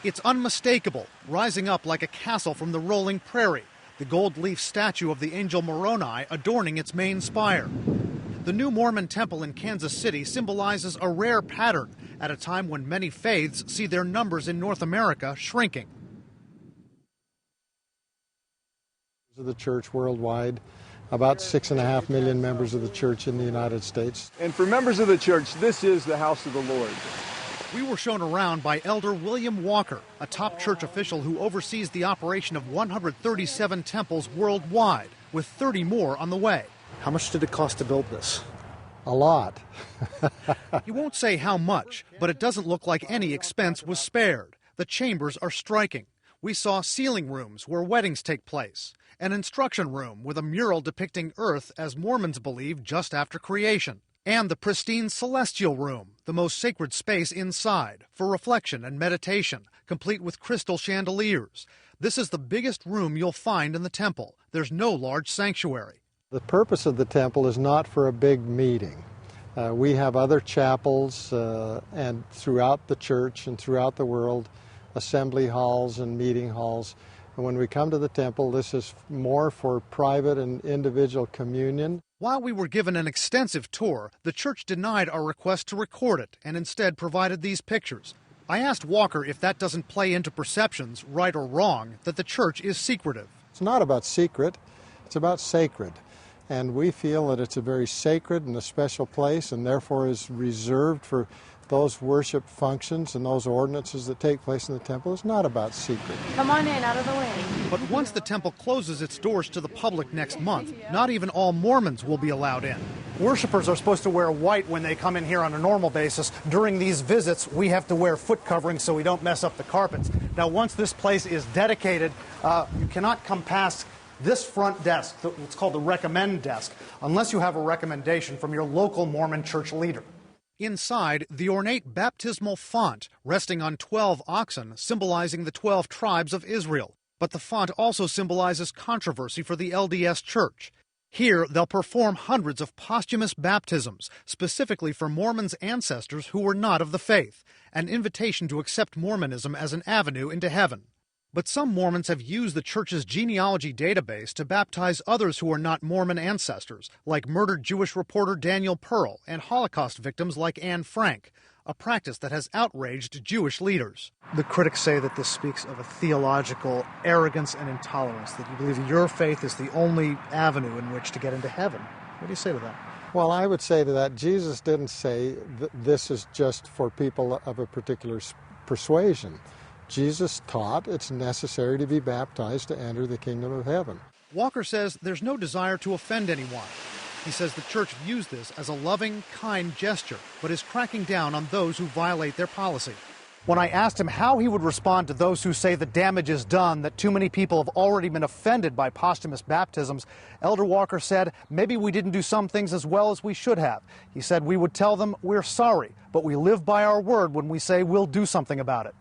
It's unmistakable, rising up like a castle from the rolling prairie, the gold leaf statue of the angel Moroni adorning its main spire. The new Mormon temple in Kansas City symbolizes a rare pattern at a time when many faiths see their numbers in North America shrinking. The church worldwide, about 6.5 million members of the church in the United States. And for members of the church, this is the house of the Lord. We were shown around by Elder William Walker, a top church official who oversees the operation of 137 temples worldwide, with 30 more on the way. How much did it cost to build this? A lot. He won't say how much, but it doesn't look like any expense was spared. The chambers are striking. We saw ceiling rooms where weddings take place, an instruction room with a mural depicting Earth as Mormons believe just after creation, and the pristine celestial room, the most sacred space inside, for reflection and meditation, complete with crystal chandeliers. This is the biggest room you'll find in the temple. There's no large sanctuary. The purpose of the temple is not for a big meeting. We have other chapels and throughout the church and throughout the world, assembly halls and meeting halls. And when we come to the temple, this is more for private and individual communion. While we were given an extensive tour, the church denied our request to record it and instead provided these pictures. I asked Walker if that doesn't play into perceptions, right or wrong, that the church is secretive. It's not about secret, it's about sacred. And we feel that it's a very sacred and a special place and therefore is reserved for those worship functions and those ordinances that take place in the temple. It's not about secret. Come on in, out of the way. But once the temple closes its doors to the public next month, not even all Mormons will be allowed in. Worshippers are supposed to wear white when they come in here on a normal basis. During these visits, we have to wear foot coverings so we don't mess up the carpets. Now, once this place is dedicated, you cannot come past this front desk, what's called the recommend desk, unless you have a recommendation from your local Mormon church leader. Inside, the ornate baptismal font resting on 12 oxen, symbolizing the 12 tribes of Israel. But the font also symbolizes controversy for the LDS Church. Here, they'll perform hundreds of posthumous baptisms, specifically for Mormons' ancestors who were not of the faith, an invitation to accept Mormonism as an avenue into heaven. But some Mormons have used the church's genealogy database to baptize others who are not Mormon ancestors, like murdered Jewish reporter Daniel Pearl and Holocaust victims like Anne Frank, a practice that has outraged Jewish leaders. The critics say that this speaks of a theological arrogance and intolerance, that you believe your faith is the only avenue in which to get into heaven. What do you say to that? Well, I would say to that, Jesus didn't say this is just for people of a particular persuasion. Jesus taught it's necessary to be baptized to enter the kingdom of heaven. Walker says there's no desire to offend anyone. He says the church views this as a loving, kind gesture, but is cracking down on those who violate their policy. When I asked him how he would respond to those who say the damage is done, that too many people have already been offended by posthumous baptisms, Elder Walker said, maybe we didn't do some things as well as we should have. He said we would tell them we're sorry, but we live by our word when we say we'll do something about it.